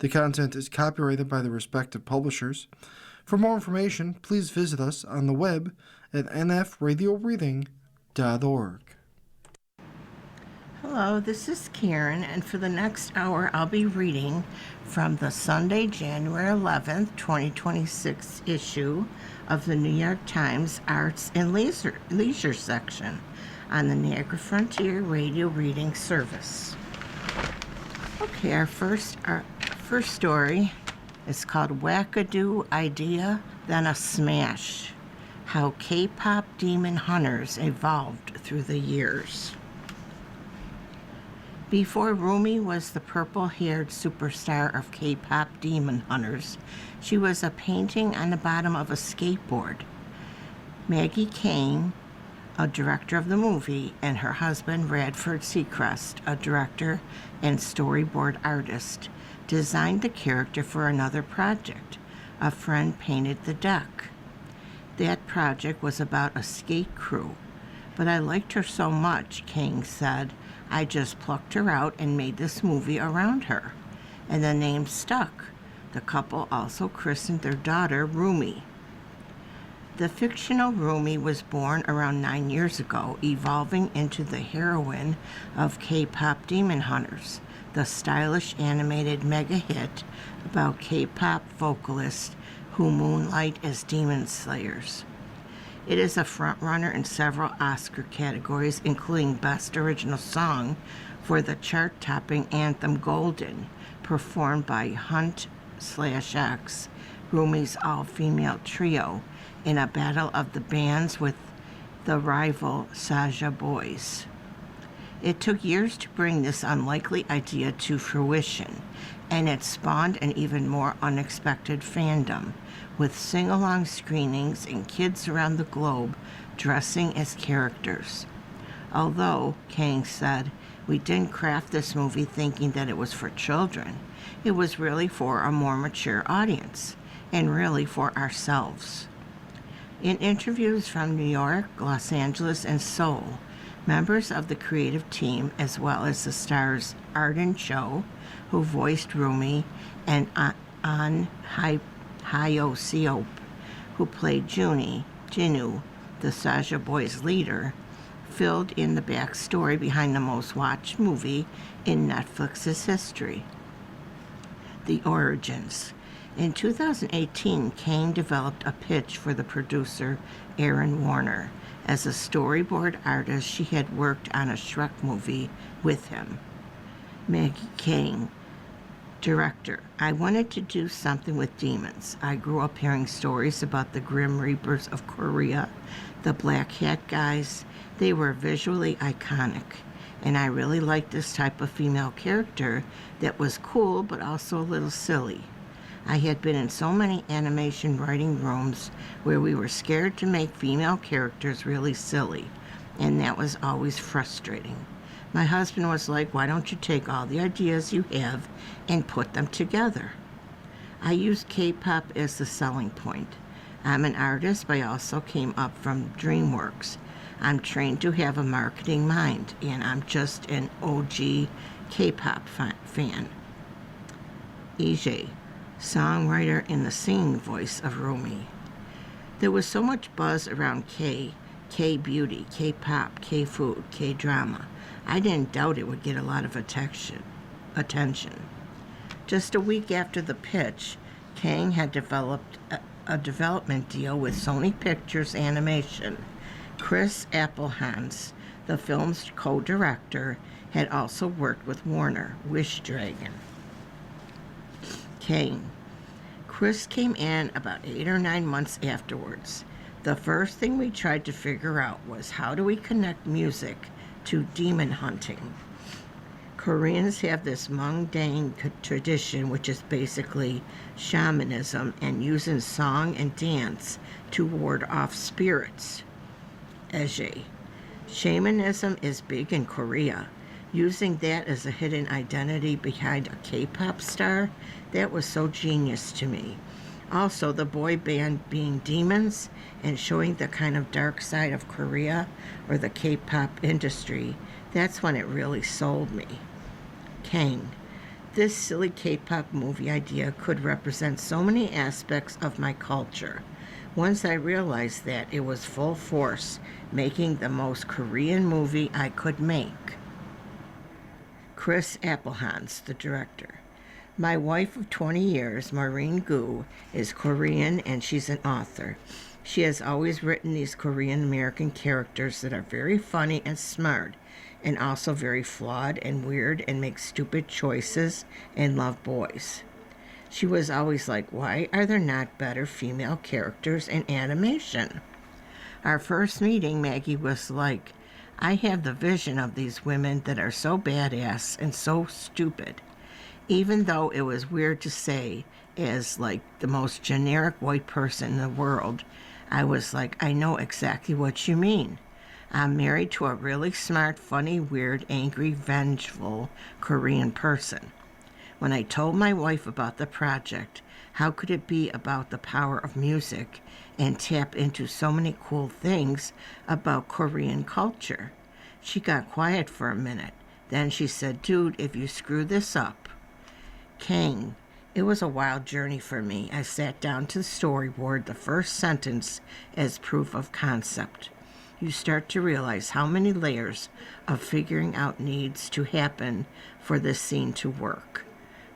The content is copyrighted by the respective publishers. For more information, please visit us on the web at nfradioreading.org. Hello, this is Karen, and for the next hour I'll be reading from the Sunday, January 11th, 2026 issue of the New York Times Arts and Leisure section on the Niagara Frontier Radio Reading Service. Okay, our first story is called Wackadoo Idea, Then a Smash: How K-Pop Demon Hunters Evolved Through the Years. Before Rumi was the purple-haired superstar of K-pop Demon Hunters, she was a painting on the bottom of a skateboard. Maggie Kane, a director of the movie, and her husband Radford Seacrest, a director and storyboard artist, designed the character for another project. A friend painted the deck. That project was about a skate crew, but I liked her so much, Kane said, I just plucked her out and made this movie around her. And the name stuck. The couple also christened their daughter Rumi. The fictional Rumi was born around 9 years ago, evolving into the heroine of K-pop Demon Hunters, the stylish animated mega hit about K-pop vocalists who moonlight as demon slayers. It is a frontrunner in several Oscar categories, including Best Original Song for the chart-topping anthem Golden, performed by Hunt/X, Rumi's all-female trio, in a battle of the bands with the rival Saja Boys. It took years to bring this unlikely idea to fruition, and it spawned an even more unexpected fandom, with sing-along screenings and kids around the globe dressing as characters. Although, Kang said, we didn't craft this movie thinking that it was for children. It was really for a more mature audience, and really for ourselves. In interviews from New York, Los Angeles, and Seoul, members of the creative team, as well as the stars Arden Cho, who voiced Rumi, and An Hyo-seop, who played Jinu, the Saja Boys leader, filled in the backstory behind the most watched movie in Netflix's history, The Origins. In 2018, Kane developed a pitch for the producer, Aaron Warner. As a storyboard artist, she had worked on a Shrek movie with him. Maggie Kane, director. I wanted to do something with demons. I grew up hearing stories about the Grim Reapers of Korea, the Black Hat guys. They were visually iconic, and I really liked this type of female character that was cool but also a little silly. I had been in so many animation writing rooms where we were scared to make female characters really silly, and that was always frustrating. My husband was like, why don't you take all the ideas you have and put them together? I used K-pop as the selling point. I'm an artist, but I also came up from DreamWorks. I'm trained to have a marketing mind, and I'm just an OG K-pop fan. EJ, songwriter and the singing voice of Rumi. There was so much buzz around K-beauty, K-pop, K-food, K-drama. I didn't doubt it would get a lot of attention. Just a week after the pitch, Kang had developed a development deal with Sony Pictures Animation. Chris Applehans, the film's co-director, had also worked with Warner, Wish Dragon. Kane. Chris came in about 8 or 9 months afterwards. The first thing we tried to figure out was how do we connect music to demon hunting. Koreans have this mundane tradition, which is basically shamanism and using song and dance to ward off spirits. Eje. Shamanism is big in Korea. Using that as a hidden identity behind a K-pop star, that was so genius to me. Also, the boy band being demons and showing the kind of dark side of Korea or the K-pop industry, that's when it really sold me. Kang. This silly K-pop movie idea could represent so many aspects of my culture. Once I realized that, it was full force, making the most Korean movie I could make. Chris Applehans, the director. My wife of 20 years, Maureen Gu, is Korean and she's an author. She has always written these Korean American characters that are very funny and smart, and also very flawed and weird and make stupid choices and love boys. She was always like, why are there not better female characters in animation? Our first meeting, Maggie was like, I have the vision of these women that are so badass and so stupid. Even though it was weird to say, as like the most generic white person in the world, I was like, I know exactly what you mean. I'm married to a really smart, funny, weird, angry, vengeful Korean person. When I told my wife about the project, how could it be about the power of music and tap into so many cool things about Korean culture? She got quiet for a minute. Then she said, dude, if you screw this up. Kang. It was a wild journey for me. I sat down to storyboard the first sentence as proof of concept. You start to realize how many layers of figuring out needs to happen for this scene to work.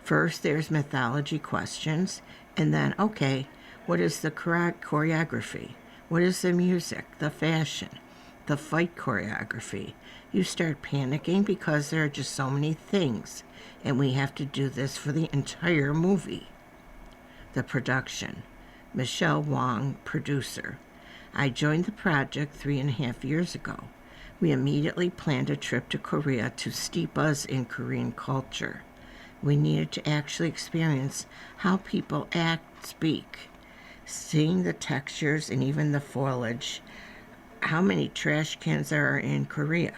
First, there's mythology questions, and then, okay, what is the choreography? What is the music, the fashion, the fight choreography? You start panicking because there are just so many things, and we have to do this for the entire movie. The production. Michelle Wong, producer. I joined the project 3.5 years ago. We immediately planned a trip to Korea to steep us in Korean culture. We needed to actually experience how people act, speak, seeing the textures and even the foliage, how many trash cans there are in Korea.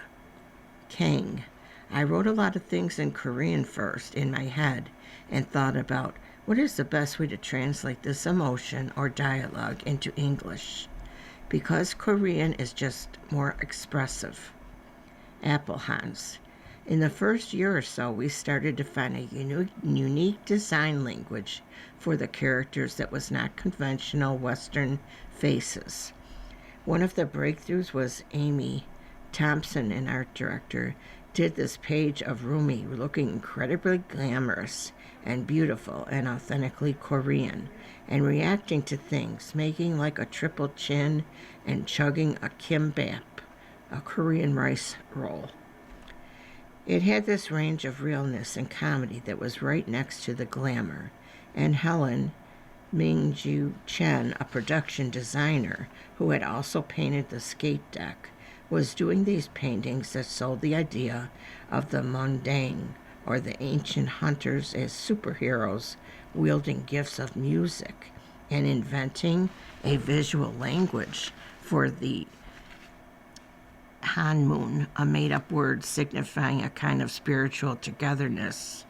Kang. I wrote a lot of things in Korean first in my head and thought about what is the best way to translate this emotion or dialogue into English, because Korean is just more expressive. Applehans. In the first year or so, we started to find a unique design language for the characters that was not conventional Western faces. One of the breakthroughs was Amy Thompson, an art director, did this page of Rumi looking incredibly glamorous and beautiful and authentically Korean, and reacting to things, making like a triple chin and chugging a kimbap, a Korean rice roll. It had this range of realness and comedy that was right next to the glamour, and Helen Mingju Chen, a production designer who had also painted the skate deck, was doing these paintings that sold the idea of the mundane or the ancient hunters as superheroes wielding gifts of music and inventing a visual language for the Hanmoon, a made-up word signifying a kind of spiritual togetherness.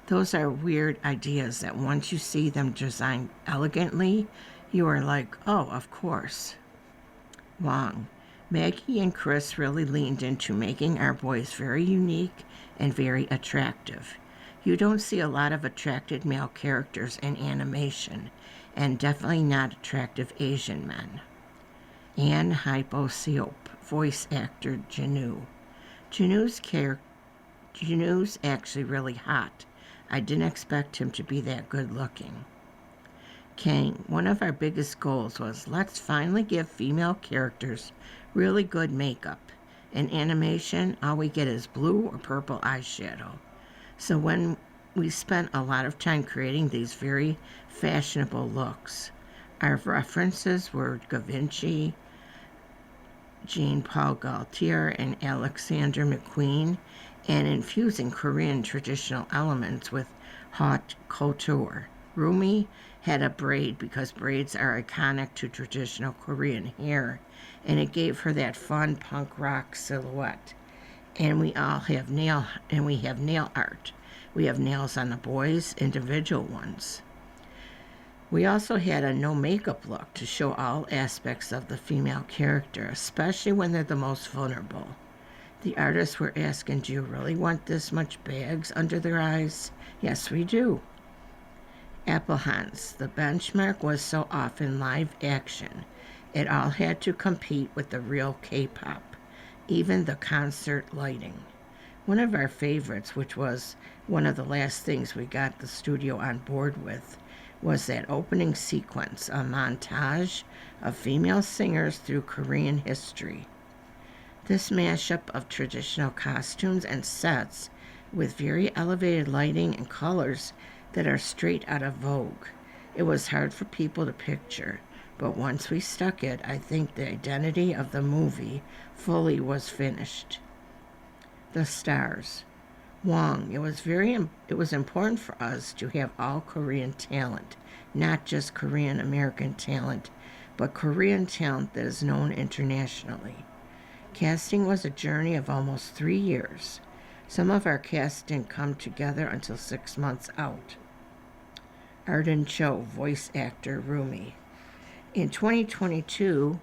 Those are weird ideas that once you see them designed elegantly, you are like, oh, of course. Wong. Maggie and Chris really leaned into making our boys very unique and very attractive. You don't see a lot of attractive male characters in animation, and definitely not attractive Asian men. Anne Hypo-Seop, voice actor Janu. Janu's actually really hot. I didn't expect him to be that good looking. Kang, one of our biggest goals was let's finally give female characters really good makeup. In animation, all we get is blue or purple eyeshadow. So when we spent a lot of time creating these very fashionable looks, our references were Givenchy, Jean-Paul Gaultier, and Alexander McQueen, and infusing Korean traditional elements with haute couture. Rumi had a braid because braids are iconic to traditional Korean hair, and it gave her that fun punk rock silhouette. And we have nail art. We have nails on the boys, individual ones. We also had a no makeup look to show all aspects of the female character, especially when they're the most vulnerable. The artists were asking, do you really want this much bags under their eyes? Yes, we do. Apple Hans, the benchmark was so often live action. It all had to compete with the real K-pop, even the concert lighting. One of our favorites, which was one of the last things we got the studio on board with, was that opening sequence, a montage of female singers through Korean history. This mashup of traditional costumes and sets with very elevated lighting and colors that are straight out of Vogue. It was hard for people to picture, but once we stuck it, I think the identity of the movie fully was finished. The stars. Wong, it was important for us to have all Korean talent, not just Korean American talent, but Korean talent that is known internationally. Casting was a journey of almost 3 years. Some of our cast didn't come together until 6 months out. Arden Cho, voice actor Rumi. In 2022,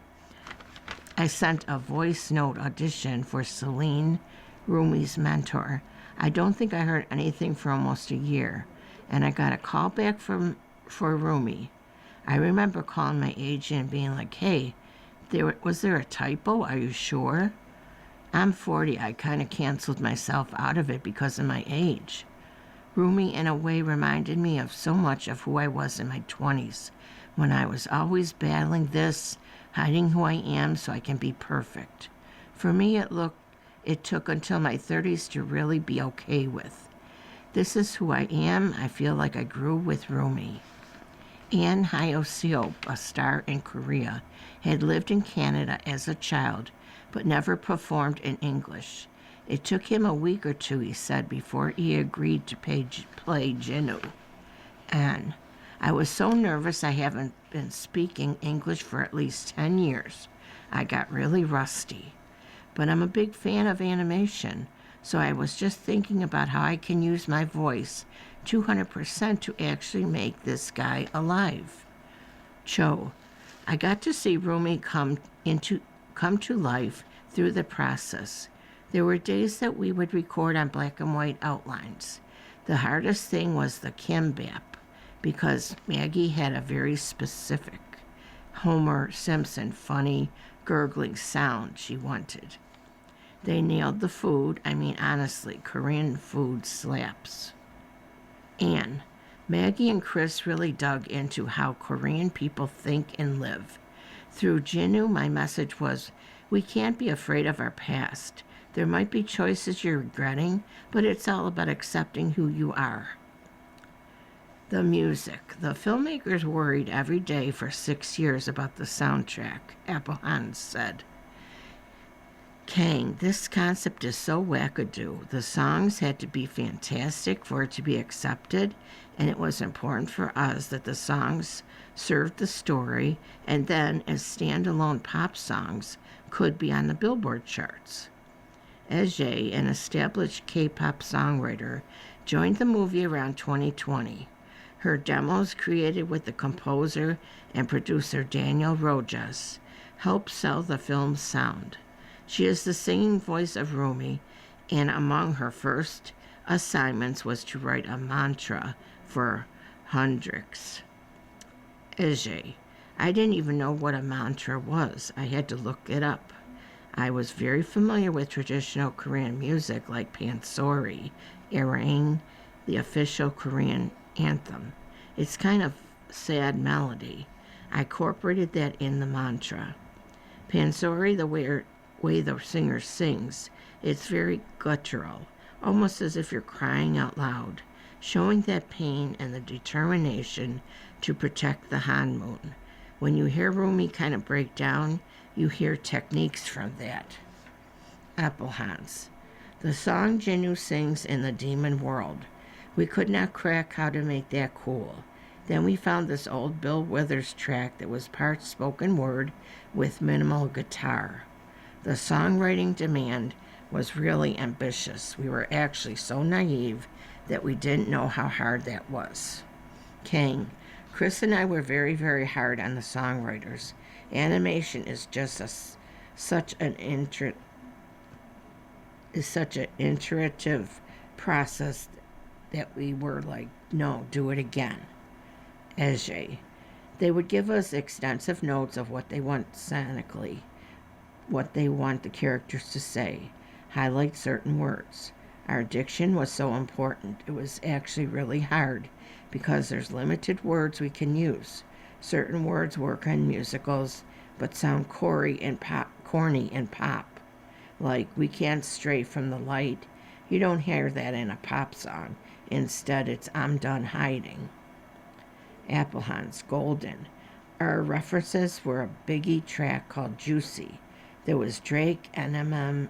I sent a voice note audition for Celine, Rumi's mentor. I don't think I heard anything for almost a year, and I got a call back for Rumi. I remember calling my agent and being like, hey, was there a typo? Are you sure? I'm 40. I kind of canceled myself out of it because of my age. Rumi, in a way, reminded me of so much of who I was in my 20s, when I was always battling this, hiding who I am so I can be perfect. For me, it took until my 30s to really be okay with. This is who I am. I feel like I grew with Rumi. Ahn Hyo-seop, a star in Korea, had lived in Canada as a child, but never performed in English. It took him a week or two, he said, before he agreed to play Jinwoo. And I was so nervous. I haven't been speaking English for at least 10 years. I got really rusty. But I'm a big fan of animation, so I was just thinking about how I can use my voice 200% to actually make this guy alive. Cho, I got to see Rumi come to life through the process. There were days that we would record on black and white outlines. The hardest thing was the kimbap, because Maggie had a very specific Homer Simpson funny gurgling sound she wanted. They nailed the food. I mean, honestly, Korean food slaps. And Maggie and Chris really dug into how Korean people think and live. Through Jinwoo, my message was, we can't be afraid of our past. There might be choices you're regretting, but it's all about accepting who you are. The music. The filmmakers worried every day for 6 years about the soundtrack, Apple Hans said. Kang, this concept is so wackadoo. The songs had to be fantastic for it to be accepted, and it was important for us that the songs served the story and then, as standalone pop songs, could be on the Billboard charts. Eje, an established K-pop songwriter, joined the movie around 2020. Her demos, created with the composer and producer Daniel Rojas, helped sell the film's sound. She is the singing voice of Rumi, and among her first assignments was to write a mantra for Hendrix. Eje, I didn't even know what a mantra was. I had to look it up. I was very familiar with traditional Korean music like Pansori, Arirang, the official Korean anthem. It's kind of sad melody. I incorporated that in the mantra. Pansori, the way the singer sings, it's very guttural, almost as if you're crying out loud, showing that pain and the determination to protect the Hanmoon. When you hear Rumi kind of break down, you hear techniques from that. Apple Hans. The song Jinwoo sings in the demon world. We could not crack how to make that cool. Then we found this old Bill Withers track that was part spoken word with minimal guitar. The songwriting demand was really ambitious. We were actually so naive that we didn't know how hard that was. Kang. Chris and I were very, very hard on the songwriters. Animation is just such an is such an iterative process that we were like, no, do it again. Ajay. They would give us extensive notes of what they want sonically, what they want the characters to say, highlight certain words. Our diction was so important. It was actually really hard because there's limited words we can use. Certain words work on musicals but sound corny and pop. Like we can't stray from the light. You don't hear that in a pop song. Instead, it's I'm done hiding. Applehans, Golden. Our references were a Biggie track called Juicy. There was Drake, Eminem,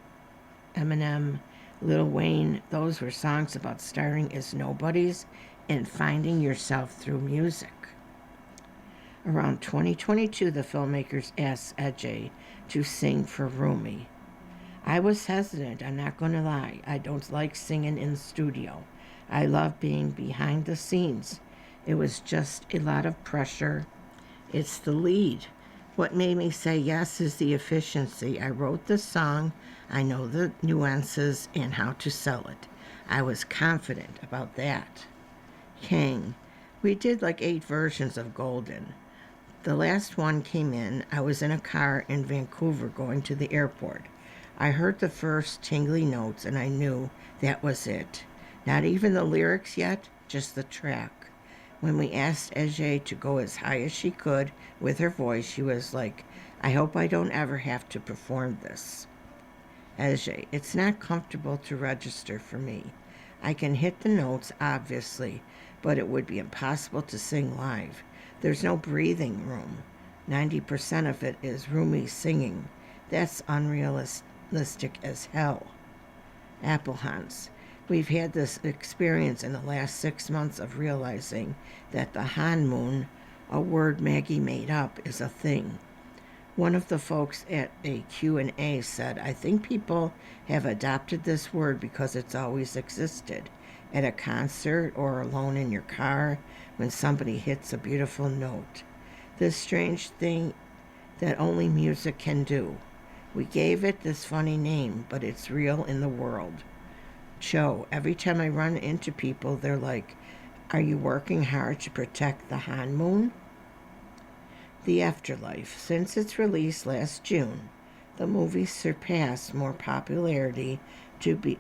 Lil Wayne. Those were songs about starting as nobodies and finding yourself through music. Around 2022, the filmmakers asked Ajay to sing for Rumi. I was hesitant, I'm not going to lie. I don't like singing in the studio. I love being behind the scenes. It was just a lot of pressure. It's the lead. What made me say yes is the efficiency. I wrote the song. I know the nuances and how to sell it. I was confident about that. King. We did like 8 versions of Golden. The last one came in. I was in a car in Vancouver going to the airport. I heard the first tingly notes and I knew that was it. Not even the lyrics yet, just the track. When we asked Ajay to go as high as she could with her voice, she was like, I hope I don't ever have to perform this. Ajay, it's not comfortable to register for me. I can hit the notes, obviously, but it would be impossible to sing live. There's no breathing room. 90% of it is Rumi singing. That's unrealistic as hell. Applehans. We've had this experience in the last 6 months of realizing that the honeymoon, a word Maggie made up, is a thing. One of the folks at a Q&A said, I think people have adopted this word because it's always existed. At a concert or alone in your car when somebody hits a beautiful note. This strange thing that only music can do. We gave it this funny name, but it's real in the world. Cho, every time I run into people, they're like, are you working hard to protect the Han Moon? The Afterlife. Since its release last June, the movie surpassed more popularity to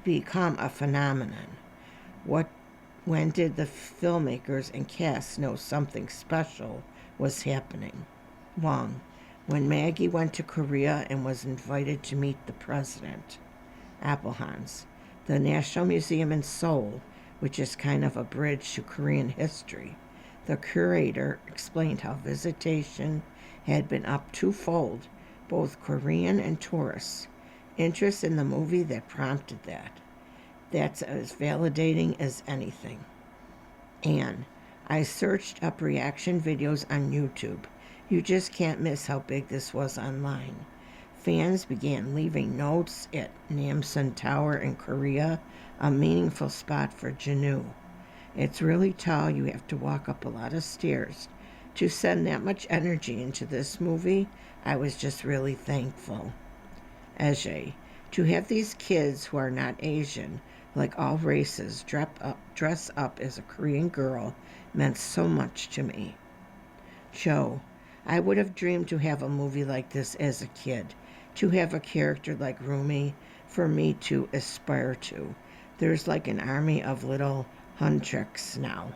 become a phenomenon. When did the filmmakers and cast know something special was happening? Wong. When Maggie went to Korea and was invited to meet the president. Applehans. The National Museum in Seoul, which is kind of a bridge to Korean history. The curator explained how visitation had been up twofold, both Korean and tourists. Interest in the movie that prompted that. That's as validating as anything. And I searched up reaction videos on YouTube. You just can't miss how big this was online. Fans began leaving notes at Namsan Tower in Korea, a meaningful spot for Janu. It's really tall. You have to walk up a lot of stairs. To send that much energy into this movie, I was just really thankful. Ajay, to have these kids who are not Asian, like all races, dress up as a Korean girl meant so much to me. Cho, I would have dreamed to have a movie like this as a kid, to have a character like Rumi for me to aspire to. There's like an army of little Huntricks now.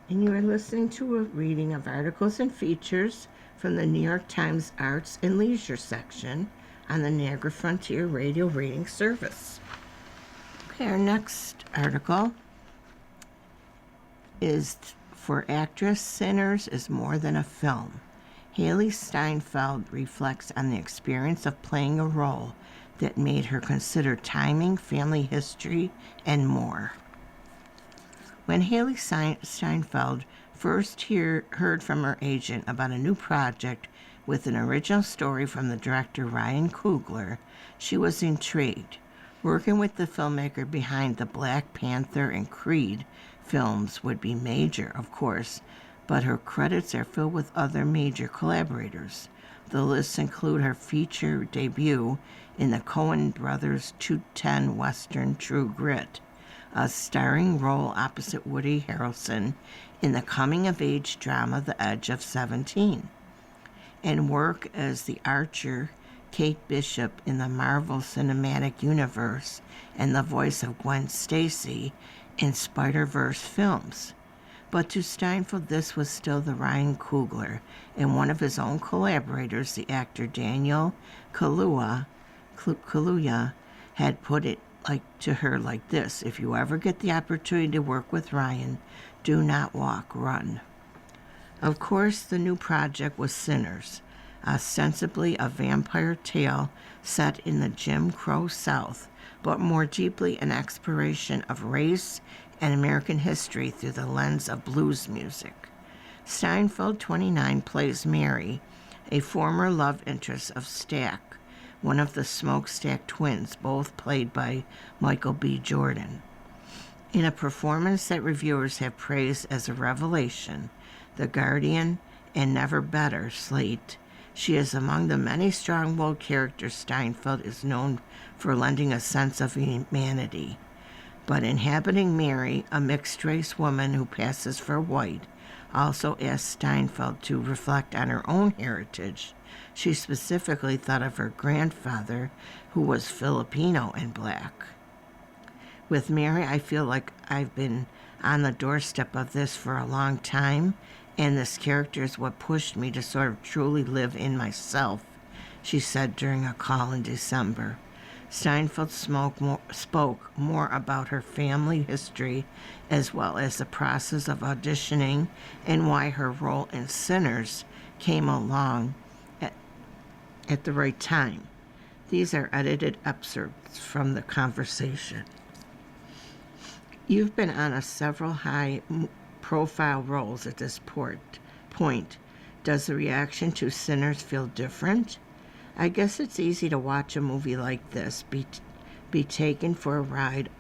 And you are listening to a reading of articles and features from the New York Times Arts and Leisure section on the Niagara Frontier Radio Reading Service. Okay, our next article is For Actress, Sinners is More Than a Film. Haley Steinfeld reflects on the experience of playing a role that made her consider timing, family history, and more. When Haley Steinfeld first heard from her agent about a new project with an original story from the director Ryan Coogler, she was intrigued. Working with the filmmaker behind the Black Panther and Creed films would be major, of course, but her credits are filled with other major collaborators. The lists include her feature debut in the Coen Brothers 210 Western True Grit, a starring role opposite Woody Harrelson in the coming-of-age drama The Edge of 17, and work as the Archer Kate Bishop in the Marvel Cinematic Universe and the voice of Gwen Stacy in Spider-Verse films. But to Steinfeld, this was still the Ryan Coogler, and one of his own collaborators, the actor Daniel Kaluuya, had put it to her like this: if you ever get the opportunity to work with Ryan, do not walk, run. Of course, the new project was Sinners, ostensibly a vampire tale set in the Jim Crow South, but more deeply an exploration of race and American history through the lens of blues music. Steinfeld, 29, plays Mary, a former love interest of Stack, one of the Smokestack twins, both played by Michael B. Jordan. In a performance that reviewers have praised as a revelation, The Guardian and Never Better slate, she is among the many strong-willed characters Steinfeld is known for lending a sense of humanity. But inhabiting Mary, a mixed-race woman who passes for white, also asked Steinfeld to reflect on her own heritage. She specifically thought of her grandfather, who was Filipino and black. With Mary, I feel like I've been on the doorstep of this for a long time, and this character is what pushed me to sort of truly live in myself, she said during a call in December. Steinfeld spoke more about her family history as well as the process of auditioning and why her role in Sinners came along at the right time. These are edited excerpts from the conversation. You've been on several high-profile roles at this point. Does the reaction to Sinners feel different? I guess it's easy to watch a movie like this, be taken for a ride,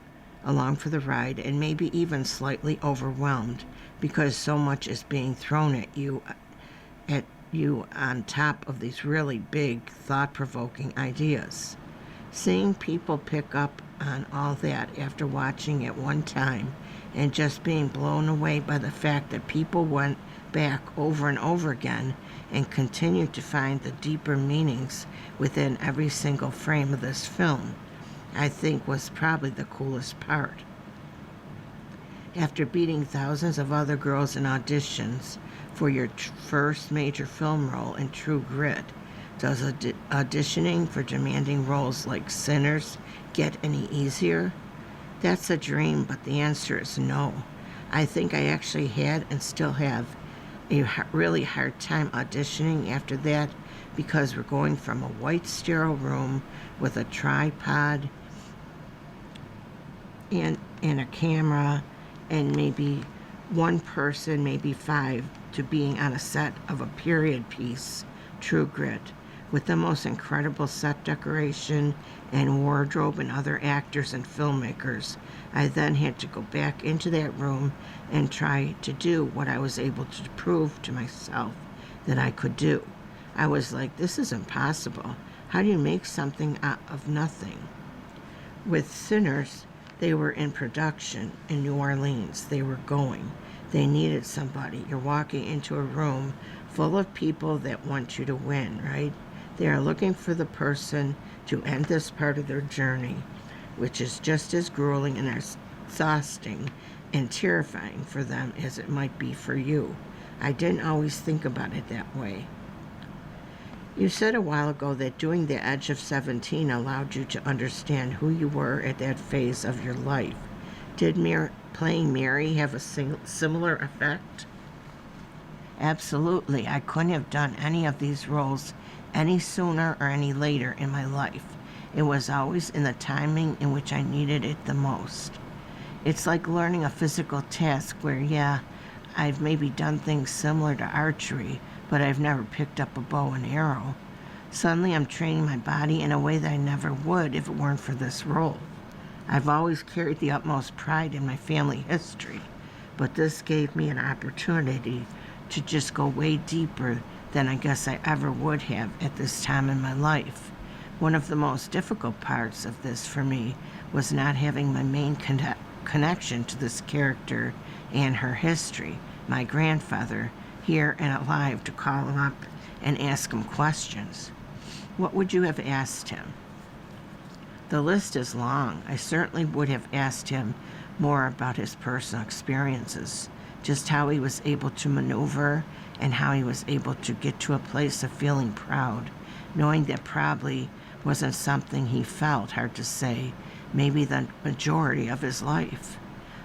along for the ride, and maybe even slightly overwhelmed because so much is being thrown at you on top of these really big, thought-provoking ideas. Seeing people pick up on all that after watching it one time and just being blown away by the fact that people went back over and over again and continued to find the deeper meanings within every single frame of this film, I think was probably the coolest part. After beating thousands of other girls in auditions for your first major film role in True Grit, does auditioning for demanding roles like Sinners get any easier? That's a dream, but the answer is no. I think I actually had and still have a really hard time auditioning after that because we're going from a white sterile room with a tripod and a camera and maybe one person, maybe five, to being on a set of a period piece, True Grit, with the most incredible set decoration and wardrobe and other actors and filmmakers. I then had to go back into that room and try to do what I was able to prove to myself that I could do. I was like, this is impossible. How do you make something out of nothing? With Sinners, they were in production in New Orleans. They were going. They needed somebody. You're walking into a room full of people that want you to win, right? They are looking for the person to end this part of their journey, which is just as grueling and exhausting and terrifying for them as it might be for you. I didn't always think about it that way. You said a while ago that doing The Edge of 17 allowed you to understand who you were at that phase of your life. Did playing Mary have a similar effect? Absolutely. I couldn't have done any of these roles any sooner or any later in my life. It was always in the timing in which I needed it the most. It's like learning a physical task where, yeah, I've maybe done things similar to archery, but I've never picked up a bow and arrow. Suddenly I'm training my body in a way that I never would if it weren't for this role. I've always carried the utmost pride in my family history, but this gave me an opportunity to just go way deeper than I guess I ever would have at this time in my life. One of the most difficult parts of this for me was not having my main connection to this character and her history, my grandfather, here and alive to call him up and ask him questions. What would you have asked him? The list is long. I certainly would have asked him more about his personal experiences, just how he was able to maneuver and how he was able to get to a place of feeling proud, knowing that probably wasn't something he felt, hard to say, maybe the majority of his life.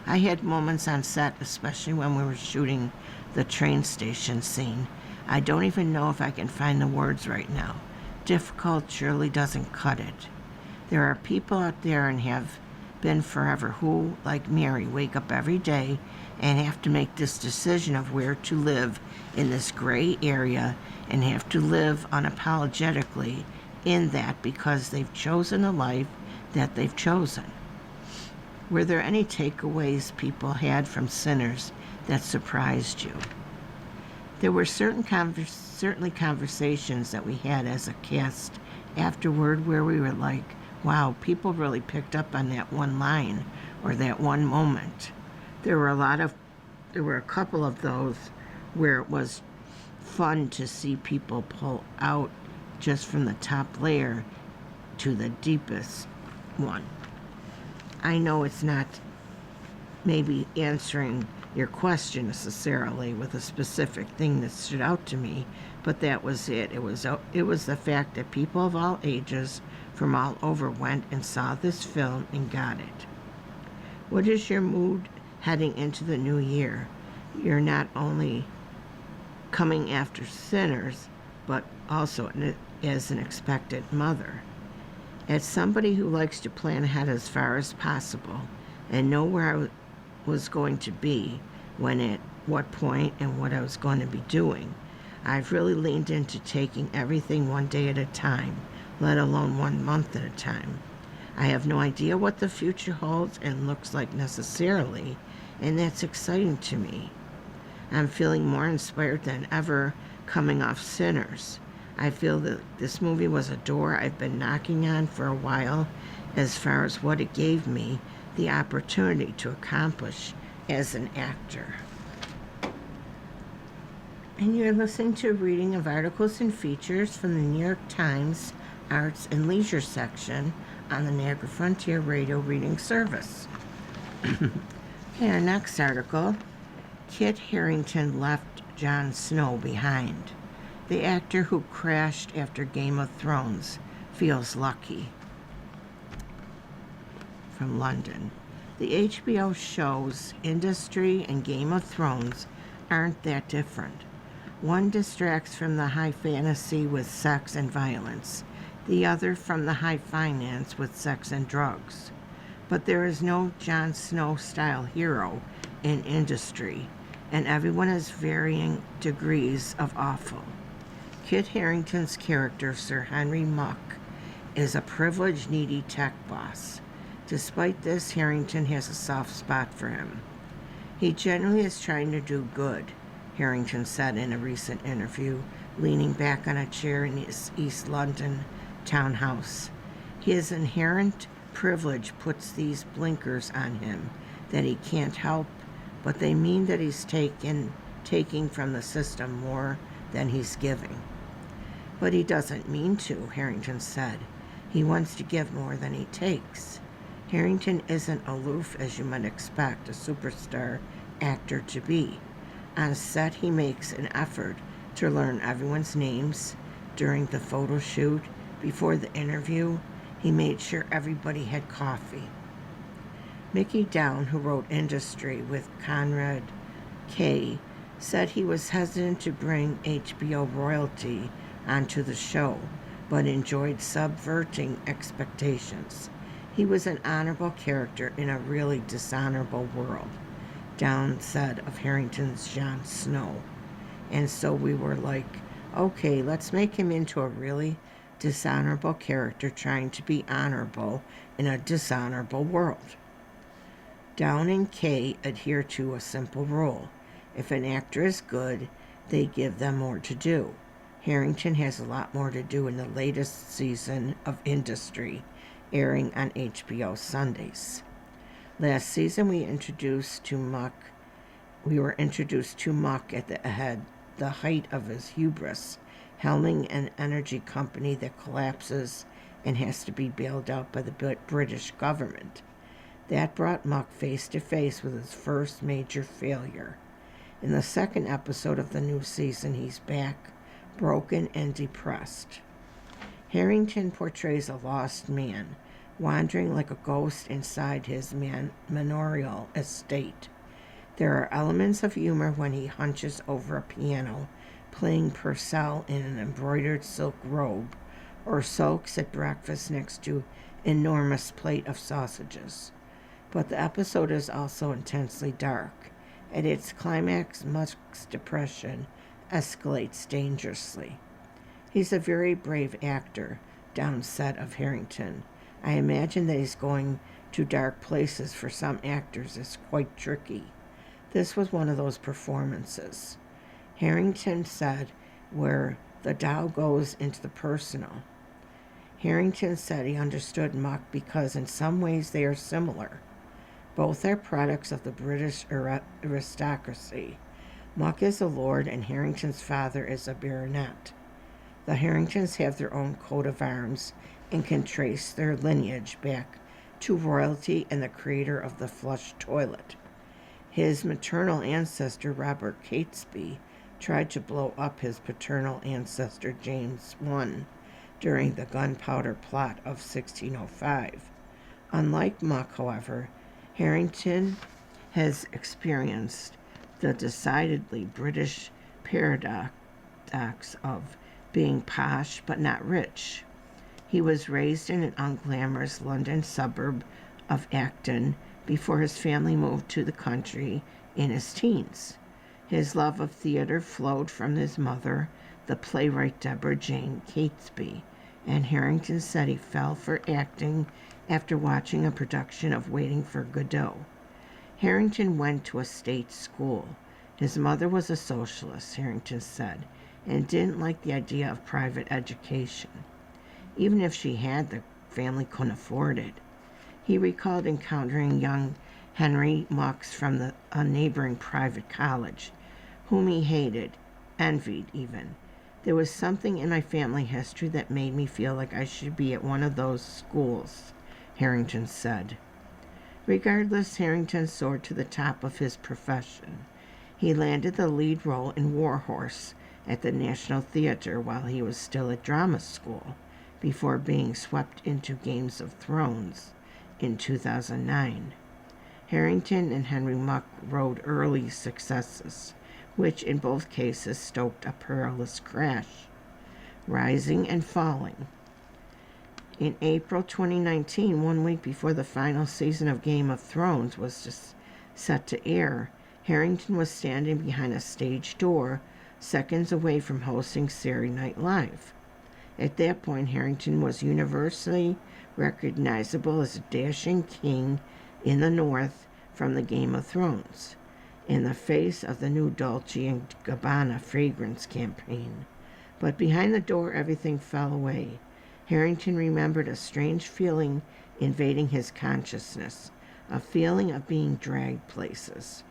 I had moments on set, especially when we were shooting the train station scene. I don't even know if I can find the words right now. Difficult surely doesn't cut it. There are people out there and have been forever who, like Mary, wake up every day and have to make this decision of where to live in this gray area and have to live unapologetically in that because they've chosen a life that they've chosen. Were there any takeaways people had from Sinners that surprised you? There were certainly conversations that we had as a cast afterward where we were like, wow, people really picked up on that one line or that one moment. There were a couple of those where it was fun to see people pull out just from the top layer to the deepest one. I know it's not maybe answering your question necessarily with a specific thing that stood out to me, but that was it. It was the fact that people of all ages from all over went and saw this film and got it. What is your mood heading into the new year? You're not only coming after Sinners, but also as an expectant mother. As somebody who likes to plan ahead as far as possible and know where I was going to be, when at what point and what I was going to be doing, I've really leaned into taking everything one day at a time, let alone 1 month at a time. I have no idea what the future holds and looks like necessarily, and that's exciting to me. I'm feeling more inspired than ever coming off Sinners. I feel that this movie was a door I've been knocking on for a while as far as what it gave me the opportunity to accomplish as an actor. And you're listening to a reading of articles and features from the New York Times Arts and Leisure section on the Niagara Frontier Radio Reading Service. Okay, our next article, Kit Harington left Jon Snow behind. The actor who crashed after Game of Thrones feels lucky. From London. The HBO shows industry and Game of Thrones aren't that different. One distracts from the high fantasy with sex and violence, the other from the high finance with sex and drugs. But there is no Jon Snow-style hero in industry, and everyone has varying degrees of awful. Kit Harington's character, Sir Henry Muck, is a privileged, needy tech boss. Despite this, Harington has a soft spot for him. He generally is trying to do good, Harington said in a recent interview, leaning back on a chair in his East London townhouse. His inherent privilege puts these blinkers on him that he can't help, but they mean that he's taking from the system more than he's giving. But he doesn't mean to, Harington said. He wants to give more than he takes. Harington isn't aloof as you might expect a superstar actor to be. On set, he makes an effort to learn everyone's names. During the photo shoot, before the interview, he made sure everybody had coffee. Mickey Down, who wrote Industry with Conrad Kay, said he was hesitant to bring HBO royalty onto the show, but enjoyed subverting expectations. He was an honorable character in a really dishonorable world, Down said of Harington's Jon Snow. And so we were like, okay, let's make him into a really dishonorable character trying to be honorable in a dishonorable world. Down and Kay adhere to a simple rule. If an actor is good, they give them more to do. Harrington has a lot more to do in the latest season of Industry, airing on HBO Sundays. Last season we were introduced to Muck at the height of his hubris, helming an energy company that collapses and has to be bailed out by the British government. That brought Muck face to face with his first major failure. In the second episode of the new season, he's back, broken and depressed. Harrington portrays a lost man, wandering like a ghost inside his manorial estate. There are elements of humor when he hunches over a piano, playing Purcell in an embroidered silk robe, or sulks at breakfast next to an enormous plate of sausages. But the episode is also intensely dark. At its climax, Muck's depression escalates dangerously. He's a very brave actor, Down said of Harrington. I imagine that he's going to dark places for some actors is quite tricky. This was one of those performances. Harrington said, where the Tao goes into the personal. Harrington said he understood Muck because in some ways they are similar. Both are products of the British aristocracy. Muck is a lord and Harrington's father is a baronet. The Harringtons have their own coat of arms and can trace their lineage back to royalty and the creator of the flush toilet. His maternal ancestor, Robert Catesby, tried to blow up his paternal ancestor, James I, during the Gunpowder Plot of 1605. Unlike Muck, however, Harrington has experienced the decidedly British paradox of being posh but not rich. He was raised in an unglamorous London suburb of Acton before his family moved to the country in his teens. His love of theater flowed from his mother, the playwright Deborah Jane Catesby, and Harrington said he fell for acting after watching a production of Waiting for Godot. Harrington went to a state school. His mother was a socialist, Harrington said, and didn't like the idea of private education. Even if she had, the family couldn't afford it. He recalled encountering young Henry Mucks from a neighboring private college, whom he hated, envied even. There was something in my family history that made me feel like I should be at one of those schools, Harrington said. Regardless, Harrington soared to the top of his profession. He landed the lead role in War Horse at the National Theatre while he was still at drama school, before being swept into Games of Thrones in 2009. Harrington and Henry Muck rode early successes, which in both cases stoked a perilous crash, rising and falling. In April 2019, 1 week before the final season of Game of Thrones was set to air, Harrington was standing behind a stage door, seconds away from hosting Saturday Night Live. At that point, Harrington was universally recognizable as a dashing king in the North from the Game of Thrones, in the face of the new Dolce & Gabbana fragrance campaign. But behind the door, everything fell away. Harrington remembered a strange feeling invading his consciousness, a feeling of being dragged places.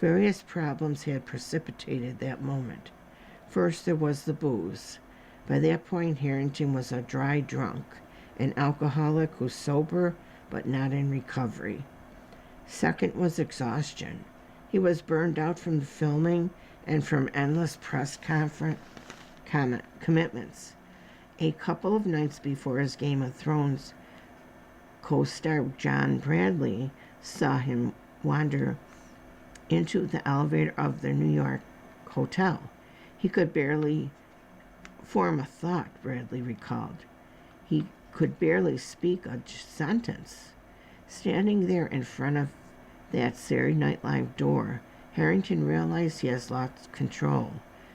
Various problems had precipitated that moment. First, there was the booze. By that point, Harrington was a dry drunk, an alcoholic who's sober but not in recovery. Second was exhaustion. He was burned out from the filming and from endless press commitments. A couple of nights before his Game of Thrones co-star John Bradley saw him wander into the elevator of the New York hotel. He could barely form a thought, Bradley recalled. He could barely speak a sentence. Standing there in front of that Saturday Night Live door, Harrington realized he has lost control.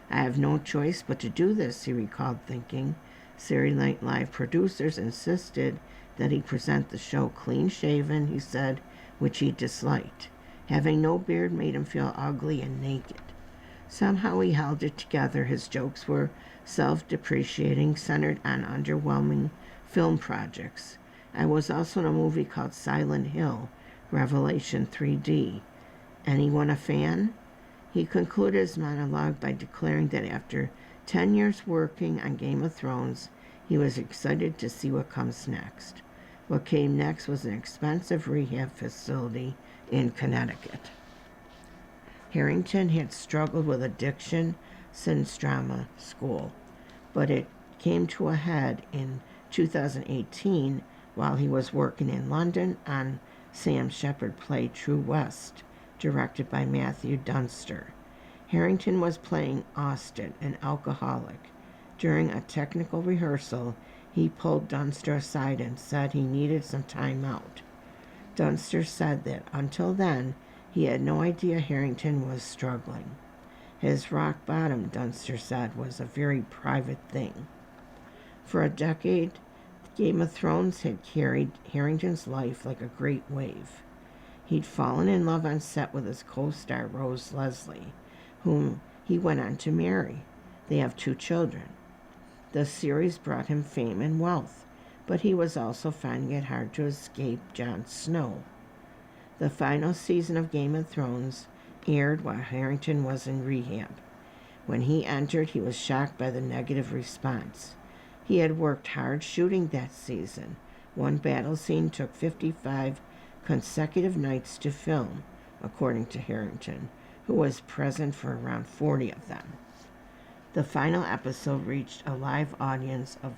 I have no choice but to do this, he recalled thinking. Saturday Night Live producers insisted that he present the show clean-shaven, he said, which he disliked. Having no beard made him feel ugly and naked. Somehow he held it together. His jokes were self-depreciating, centered on underwhelming film projects. I was also in a movie called Silent Hill, Revelation 3D. Anyone a fan? He concluded his monologue by declaring that after 10 years working on Game of Thrones, he was excited to see what comes next. What came next was an expensive rehab facility in Connecticut. Harrington had struggled with addiction since drama school, but it came to a head in 2018 while he was working in London on Sam Shepard play True West, directed by Matthew Dunster. Harrington was playing Austin, an alcoholic. During a technical rehearsal, he pulled Dunster aside and said he needed some time out. Dunster said that until then, he had no idea Harrington was struggling. His rock bottom, Dunster said, was a very private thing. For a decade, Game of Thrones had carried Harrington's life like a great wave. He'd fallen in love on set with his co-star Rose Leslie, whom he went on to marry. They have 2 children. The series brought him fame and wealth, but he was also finding it hard to escape Jon Snow. The final season of Game of Thrones aired while Harrington was in rehab. When he entered, he was shocked by the negative response. He had worked hard shooting that season. One battle scene took 55 consecutive nights to film, according to Harrington, who was present for around 40 of them. The final episode reached a live audience of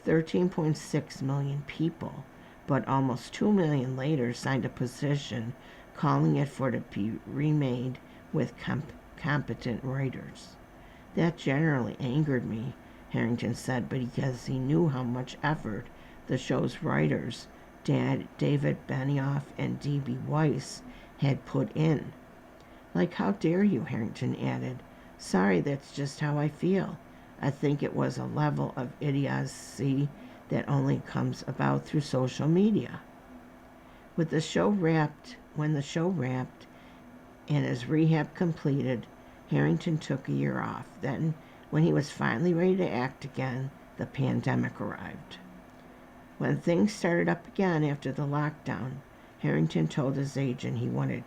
13.6 million people, but almost 2 million later signed a petition calling it for to be remade with competent writers. That generally angered me, Harrington said, because he knew how much effort the show's writers, David Benioff and D.B. Weiss, had put in. Like, how dare you, Harrington added. Sorry, that's just how I feel. I think it was a level of idiocy that only comes about through social media. When the show wrapped and his rehab completed, Harrington took a year off. Then, when he was finally ready to act again, the pandemic arrived. When things started up again after the lockdown, Harrington told his agent he wanted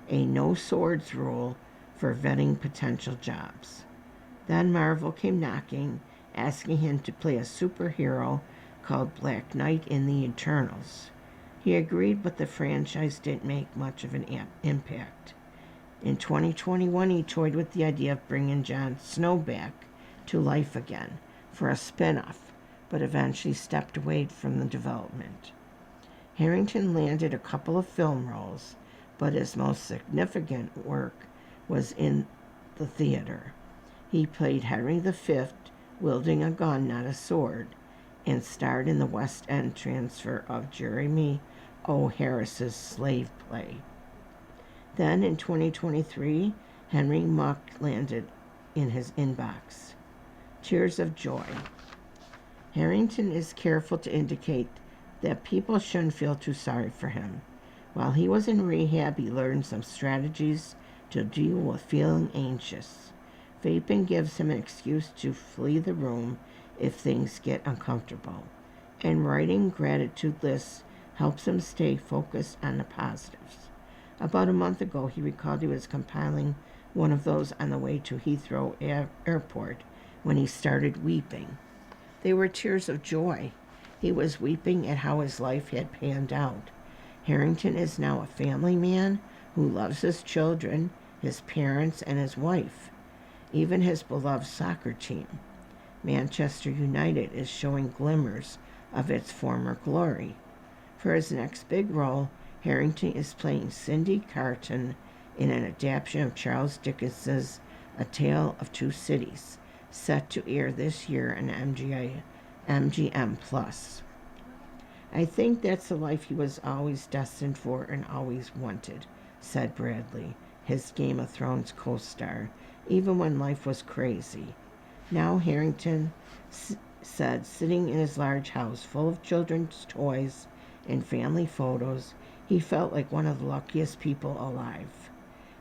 a no swords rule for vetting potential jobs. Then Marvel came knocking, asking him to play a superhero called Black Knight in the Eternals. He agreed, but the franchise didn't make much of an impact. In 2021, he toyed with the idea of bringing Jon Snow back to life again for a spin-off, but eventually stepped away from the development. Harrington landed a couple of film roles, but his most significant work was in the theater. He played Henry V, wielding a gun, not a sword, and starred in the West End transfer of Jeremy O. Harris's Slave play. Then in 2023, Henry Muck landed in his inbox. Tears of Joy. Harrington is careful to indicate that people shouldn't feel too sorry for him. While he was in rehab, he learned some strategies to deal with feeling anxious. Vaping gives him an excuse to flee the room if things get uncomfortable, and writing gratitude lists helps him stay focused on the positives. About a month ago, he recalled he was compiling one of those on the way to Heathrow Airport when he started weeping. They were tears of joy. He was weeping at how his life had panned out. Harrington is now a family man who loves his children, his parents, and his wife, even his beloved soccer team. Manchester United is showing glimmers of its former glory. For his next big role, Harrington is playing Cindy Carton in an adaptation of Charles Dickens's A Tale of Two Cities, set to air this year on MGM+. I think that's the life he was always destined for and always wanted, said Bradley, his Game of Thrones co-star, even when life was crazy. Now Harrington said, sitting in his large house full of children's toys and family photos, he felt like one of the luckiest people alive.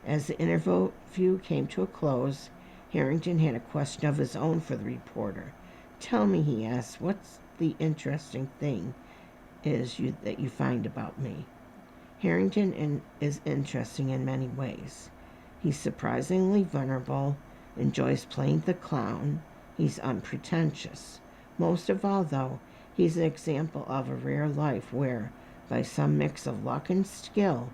As the interview came to a close, Harrington had a question of his own for the reporter. "Tell me," he asked, "what's the interesting thing that you find about me?" Harrington is interesting in many ways. He's surprisingly vulnerable, enjoys playing the clown, he's unpretentious. Most of all, though, he's an example of a rare life where, by some mix of luck and skill,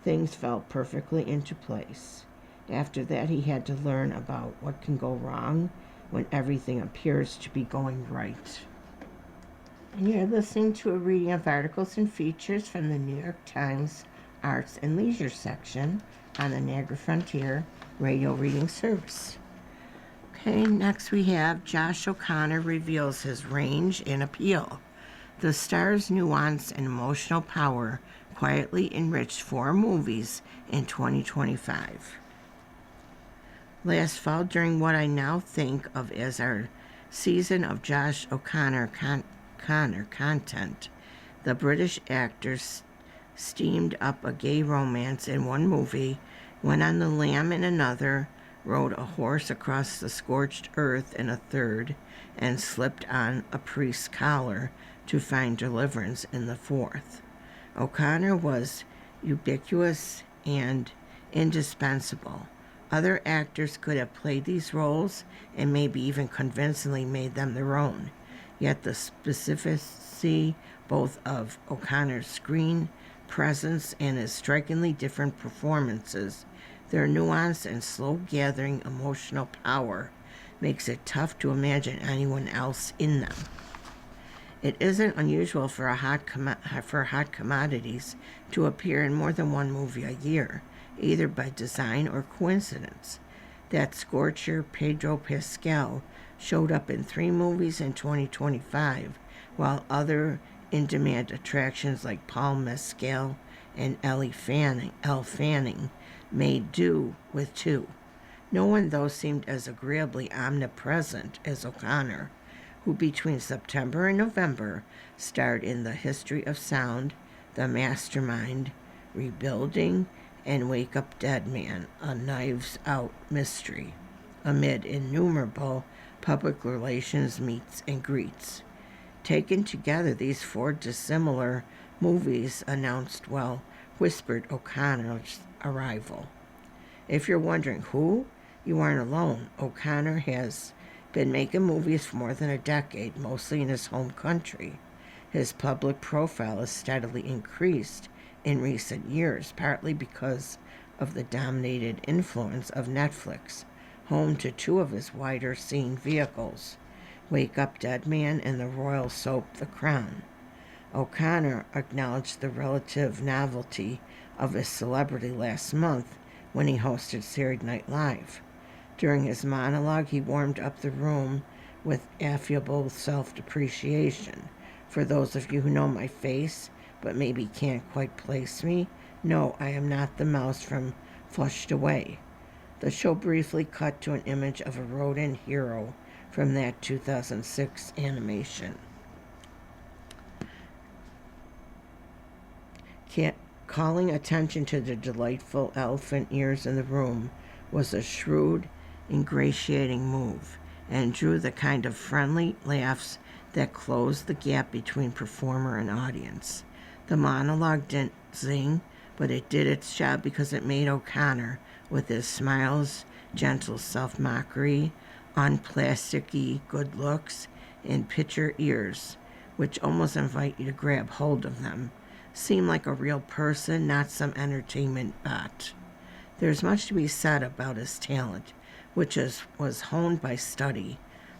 things fell perfectly into place. After that, he had to learn about what can go wrong when everything appears to be going right. And you're listening to a reading of articles and features from the New York Times Arts and Leisure section on the Niagara Frontier Radio Reading Service. Okay, next we have Josh O'Connor reveals his range and appeal. The star's nuance and emotional power quietly enriched 4 movies in 2025. Last fall, during what I now think of as our season of Josh O'Connor content, the British actor steamed up a gay romance in one movie, went on the lam in another, rode a horse across the scorched earth in a third, and slipped on a priest's collar to find deliverance in the fourth. O'Connor was ubiquitous and indispensable. Other actors could have played these roles and maybe even convincingly made them their own. Yet the specificity both of O'Connor's screen presence and his strikingly different performances, their nuance and slow-gathering emotional power, makes it tough to imagine anyone else in them. It isn't unusual for hot commodities to appear in more than one movie a year, either by design or coincidence. That scorcher Pedro Pascal showed up in 3 movies in 2025, while other in-demand attractions like Paul Mescal and Elle Fanning made do with 2. No one, though, seemed as agreeably omnipresent as O'Connor, who between September and November starred in The History of Sound, The Mastermind, Rebuilding, and Wake Up Dead Man, a Knives Out mystery, amid innumerable public relations meets and greets. Taken together, these 4 dissimilar movies whispered O'Connor's arrival. If you're wondering who, you aren't alone. O'Connor has been making movies for more than a decade, mostly in his home country. His public profile has steadily increased in recent years, partly because of the dominated influence of Netflix, home to 2 of his wider-seen vehicles, Wake Up Dead Man and the royal soap The Crown. O'Connor acknowledged the relative novelty of his celebrity last month when he hosted Saturday Night Live. During his monologue, he warmed up the room with affable self-depreciation. For those of you who know my face, but maybe can't quite place me, no, I am not the mouse from Flushed Away. The show briefly cut to an image of a rodent hero from that 2006 animation. Calling attention to the delightful elephant ears in the room was a shrewd, ingratiating move, and drew the kind of friendly laughs that closed the gap between performer and audience. The monologue didn't zing, but it did its job because it made O'Connor, with his smiles, gentle self-mockery, unplasticky good looks, and pitcher ears, which almost invite you to grab hold of them, seem like a real person, not some entertainment bot. There's much to be said about his talent, which was honed by study,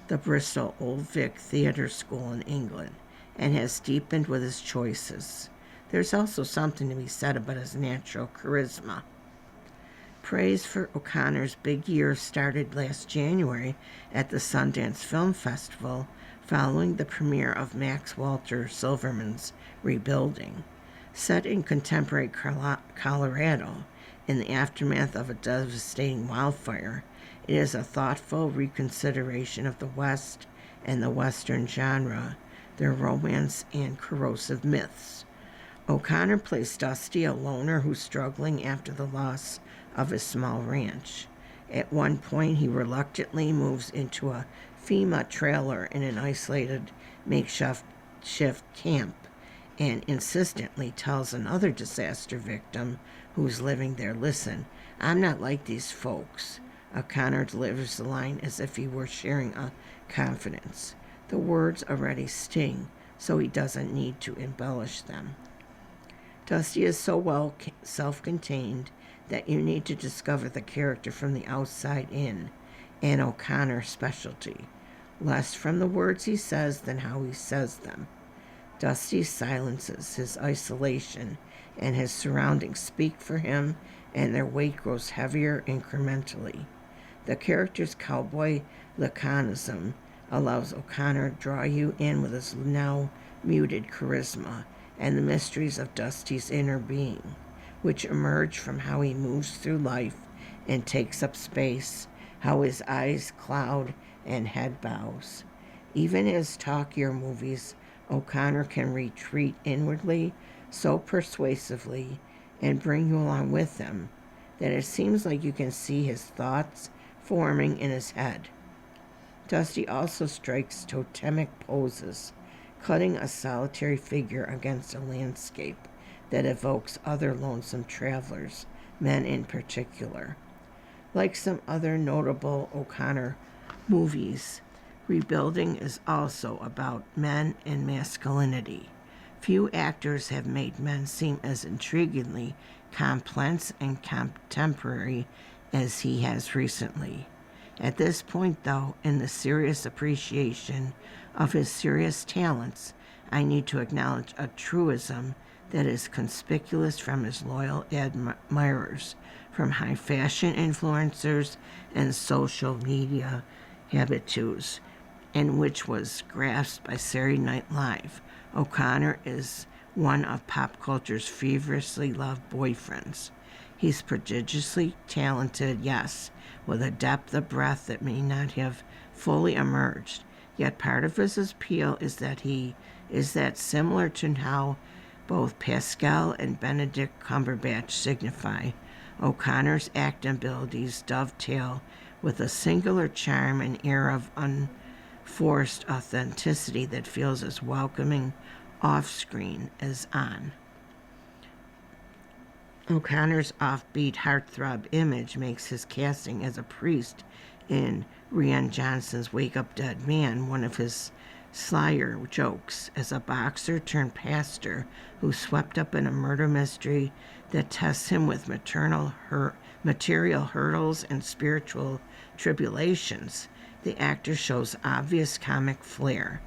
the Bristol Old Vic Theatre School in England, and has deepened with his choices. There's also something to be said about his natural charisma. Praise for O'Connor's big year started last January at the Sundance Film Festival following the premiere of Max Walter Silverman's Rebuilding. Set in contemporary Colorado, in the aftermath of a devastating wildfire, it is a thoughtful reconsideration of the West and the Western genre, their romance and corrosive myths. O'Connor plays Dusty, a loner who's struggling after the loss of his small ranch. At one point, he reluctantly moves into a FEMA trailer in an isolated makeshift camp and insistently tells another disaster victim who's living there, "Listen, I'm not like these folks." O'Connor delivers the line as if he were sharing a confidence. The words already sting, so he doesn't need to embellish them. Dusty is so well self-contained that you need to discover the character from the outside in, an O'Connor specialty. Less from the words he says than how he says them. Dusty's silences, his isolation, and his surroundings speak for him, and their weight grows heavier incrementally. The character's cowboy laconism allows O'Connor to draw you in with his now muted charisma and the mysteries of Dusty's inner being, which emerge from how he moves through life and takes up space, how his eyes cloud and head bows. Even as talkier movies, O'Connor can retreat inwardly so persuasively and bring you along with him that it seems like you can see his thoughts forming in his head. Dusty also strikes totemic poses, cutting a solitary figure against a landscape that evokes other lonesome travelers, men in particular. Like some other notable O'Connor movies, Rebuilding is also about men and masculinity. Few actors have made men seem as intriguingly complex and contemporary as he has recently. At this point, though, in the serious appreciation of his serious talents, I need to acknowledge a truism that is conspicuous from his loyal admirers, from high fashion influencers and social media habitués, and which was grasped by Saturday Night Live. O'Connor is one of pop culture's feverishly loved boyfriends. He's prodigiously talented, yes, with a depth of breath that may not have fully emerged. Yet part of his appeal is that similar to how both Pascal and Benedict Cumberbatch signify, O'Connor's acting abilities dovetail with a singular charm and air of unforced authenticity that feels as welcoming off-screen as on. O'Connor's offbeat heartthrob image makes his casting as a priest in Rian Johnson's Wake Up Dead Man one of his slyer jokes, as a boxer turned pastor who's swept up in a murder mystery that tests him with material hurdles and spiritual tribulations. The actor shows obvious comic flair.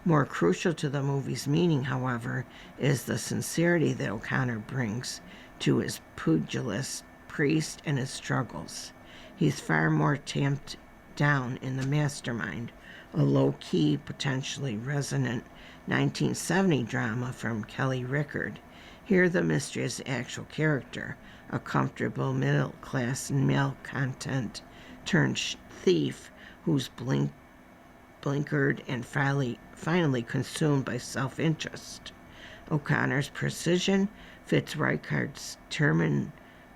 More crucial to the movie's meaning, however, is the sincerity that O'Connor brings to his pugilist priest and his struggles. He's far more tamped down in The Mastermind, a low-key, potentially resonant 1970 drama from Kelly Rickard. Here the mystery is the actual character, a comfortable middle-class male content turned thief who's blinkered and finally consumed by self-interest. O'Connor's precision fits Reichardt's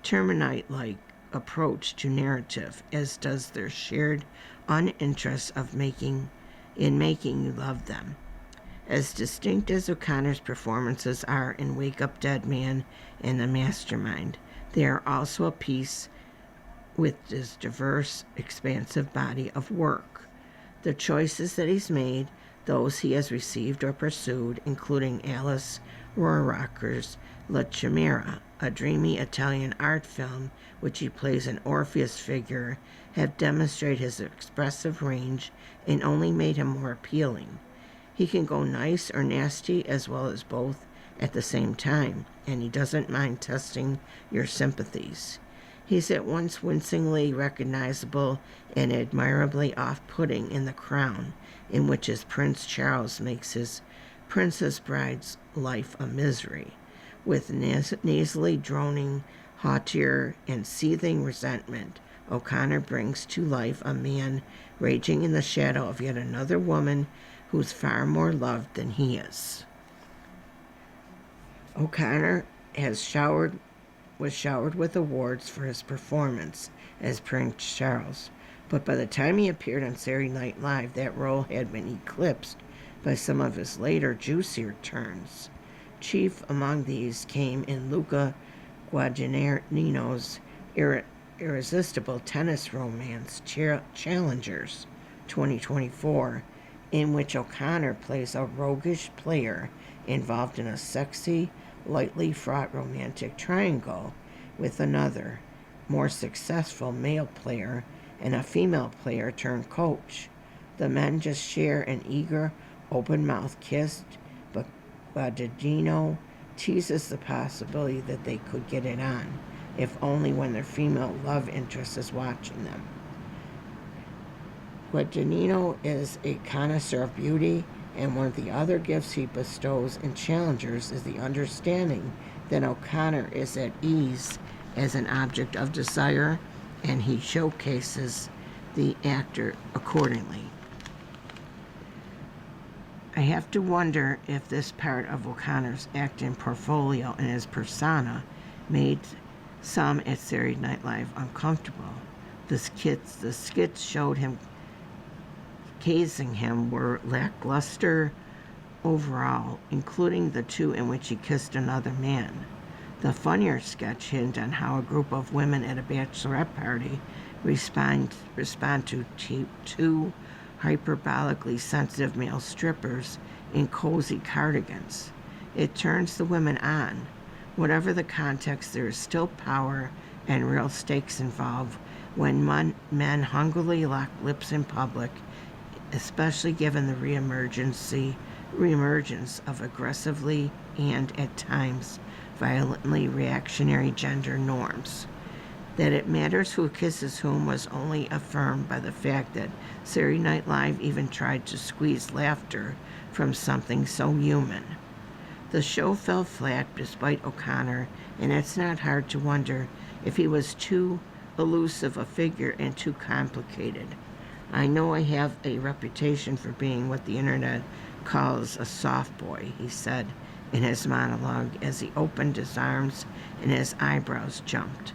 Terminite-like approach to narrative, as does their shared uninterest in making you love them. As distinct as O'Connor's performances are in Wake Up Dead Man and The Mastermind, they are also a piece with his diverse, expansive body of work. The choices that he's made, those he has received or pursued, including Alice Rohrwacher's La Chimera, a dreamy Italian art film which he plays an Orpheus figure, have demonstrated his expressive range and only made him more appealing. He can go nice or nasty as well as both at the same time, and he doesn't mind testing your sympathies. He's at once wincingly recognizable and admirably off-putting in The Crown, in which his Prince Charles makes his Princess Bride's life a misery. With nasally droning hauteur and seething resentment, O'Connor brings to life a man raging in the shadow of yet another woman who's far more loved than he is. O'Connor was showered with awards for his performance as Prince Charles, but by the time he appeared on Saturday Night Live, that role had been eclipsed by some of his later, juicier turns. Chief among these came in Luca Guadagnino's irresistible tennis romance Challengers 2024, in which O'Connor plays a roguish player involved in a sexy, lightly fraught romantic triangle with another, more successful male player and a female player turned coach. The men just share an eager, open-mouthed kiss, but Guadagnino teases the possibility that they could get it on, if only when their female love interest is watching them. Guadagnino is a connoisseur of beauty, and one of the other gifts he bestows in Challengers is the understanding that O'Connor is at ease as an object of desire, and he showcases the actor accordingly. I have to wonder if this part of O'Connor's acting portfolio and his persona made some at Saturday Night Live uncomfortable. The skits showed him casing him were lackluster overall, including the two in which he kissed another man. The funnier sketch hinted on how a group of women at a bachelorette party respond to two hyperbolically sensitive male strippers in cozy cardigans. It turns the women on. Whatever the context, there is still power and real stakes involved when men hungrily lock lips in public, especially given the reemergence of aggressively and, at times, violently reactionary gender norms. That it matters who kisses whom was only affirmed by the fact that Saturday Night Live even tried to squeeze laughter from something so human. The show fell flat despite O'Connor, and it's not hard to wonder if he was too elusive a figure and too complicated. I know I have a reputation for being what the internet calls a soft boy, he said in his monologue as he opened his arms and his eyebrows jumped.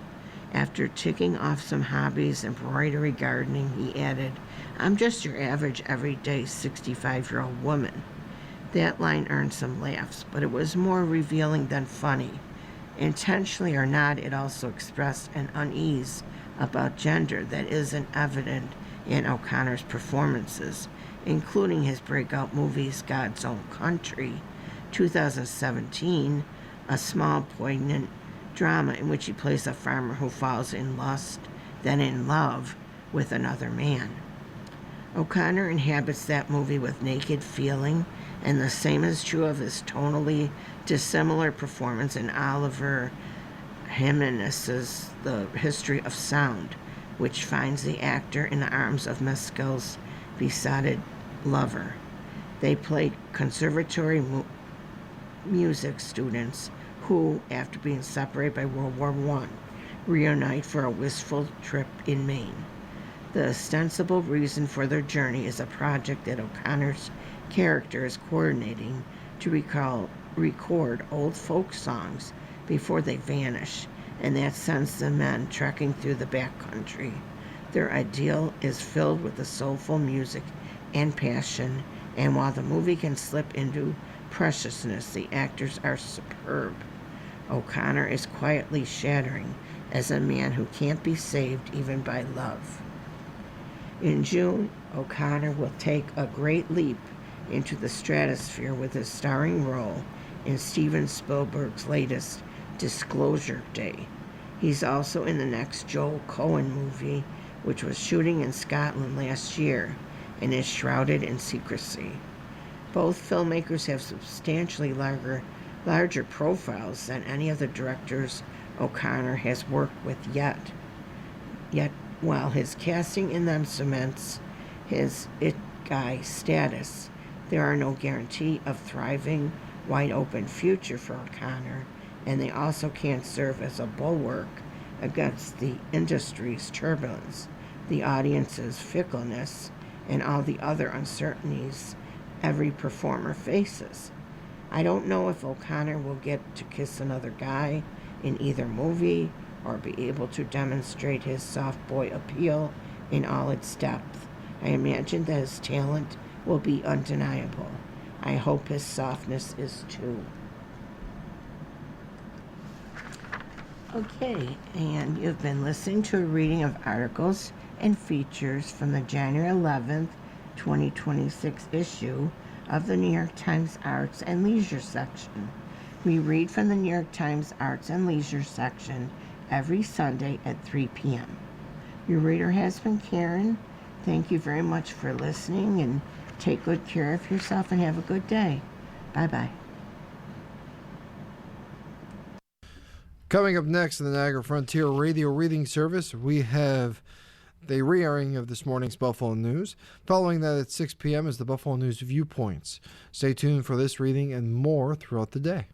After ticking off some hobbies, embroidery, gardening, he added, "I'm just your average, everyday 65-year-old woman." That line earned some laughs, but it was more revealing than funny. Intentionally or not, it also expressed an unease about gender that isn't evident in O'Connor's performances, including his breakout movies God's Own Country, 2017, a small, poignant drama in which he plays a farmer who falls in lust, then in love, with another man. O'Connor inhabits that movie with naked feeling, and the same is true of his tonally dissimilar performance in Oliver Jimenez's The History of Sound, which finds the actor in the arms of Mescal's besotted lover. They played conservatory music students who, after being separated by World War I, reunite for a wistful trip in Maine. The ostensible reason for their journey is a project that O'Connor's character is coordinating to record old folk songs before they vanish, and that sends the men trekking through the backcountry. Their ideal is filled with the soulful music and passion, and while the movie can slip into preciousness, the actors are superb. O'Connor is quietly shattering as a man who can't be saved even by love. In June, O'Connor will take a great leap into the stratosphere with his starring role in Steven Spielberg's latest Disclosure Day. He's also in the next Joel Coen movie, which was shooting in Scotland last year and is shrouded in secrecy. Both filmmakers have substantially larger profiles than any of the directors O'Connor has worked with yet. Yet, while his casting in them cements his it guy status, there are no guarantee of thriving, wide-open future for O'Connor, and they also can't serve as a bulwark against the industry's turbulence, the audience's fickleness, and all the other uncertainties every performer faces. I don't know if O'Connor will get to kiss another guy in either movie or be able to demonstrate his soft boy appeal in all its depth. I imagine that his talent will be undeniable. I hope his softness is too. Okay, and you've been listening to a reading of articles and features from the January 11th, 2026 issue of the New York Times Arts and Leisure section. We read from the New York Times Arts and Leisure section every Sunday at 3 p.m. Your reader has been Karen. Thank you very much for listening, and take good care of yourself and have a good day. Bye-bye. Coming up next in the Niagara Frontier Radio Reading Service, we have the re-airing of this morning's Buffalo News. Following that at 6 p.m. is the Buffalo News Viewpoints. Stay tuned for this reading and more throughout the day.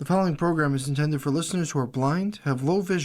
The following program is intended for listeners who are blind, have low vision,